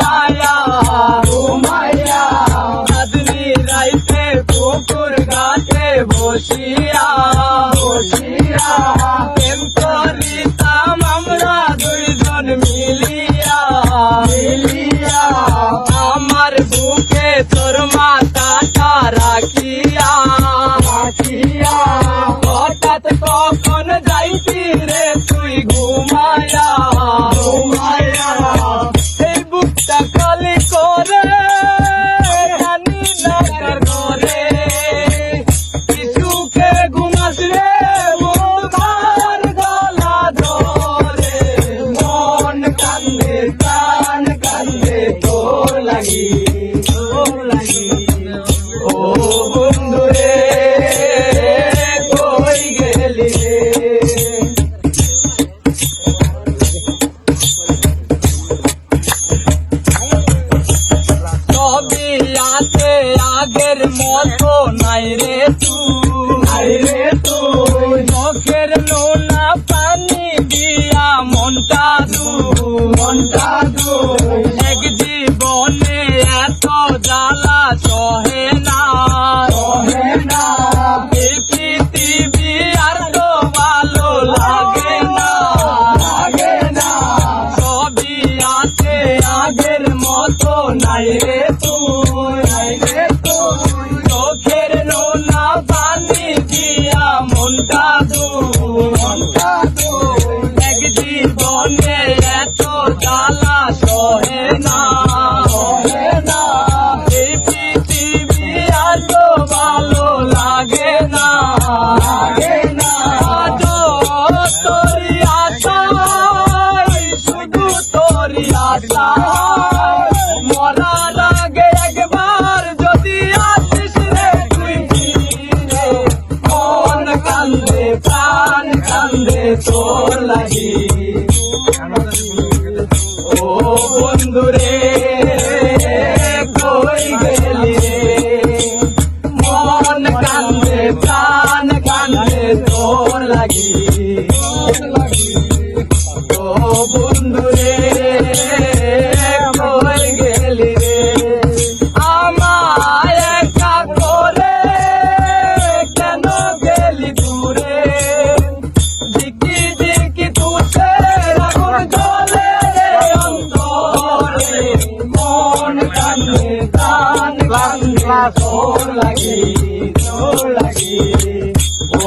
ঘুমায়া ঘুমায়া চাঁদনি রাইতে পুকুর ঘাটে বসিয়া বসিয়া প্রেম করিতাম আমরা দুইজন মিলিয়া মিলিয়া আমার বুকে তোর মাথাটা রাখিয়া রাখিয়া হঠাৎ কখন যাইতি রে তুই ঘুমায়া ঘুমায়া এই বুকটা খালি করে জানি না কার করে কিছুকে ঘুমাস রে মোর গলা ধরে মন কান্দে প্রাণ কান্দে তোর লাগি ও বন্ধু রে কই গেলি রে সবই আছে আগের মতো নাই রে তুই চোখের নোনা পানি দিয়া মনটা দু এক জীবনে এত জ্বালা সহে না এই পৃথিবী আর তো ভালো লাগে না সবই আছে আগের মতো নাই রে তুই চোখের নোনা পানি দিয়া মনটা দু এক জীবনে এত জ্বালা সহে না এই পৃথিবী আর তো ভালো লাগে না তোরি আশায় শুধু তোরি আশায় মরার আগে একবার যদি আসিস রে তুই ফিরে মন কান্দে প্রাণ কান্দে তোর লাগি ও বন্ধু রে কই গেলি রে মন কান্দে প্রাণ কান্দে তোর লাগি ও বন্ধু রে কই গেলি রে আমায় একা করে কেন গেলি দূরে দিকি দিকি তুসে আগুন জ্বলে রে অন্তরে মন কান্দে প্রাণ কান্দে তোর লাগি ও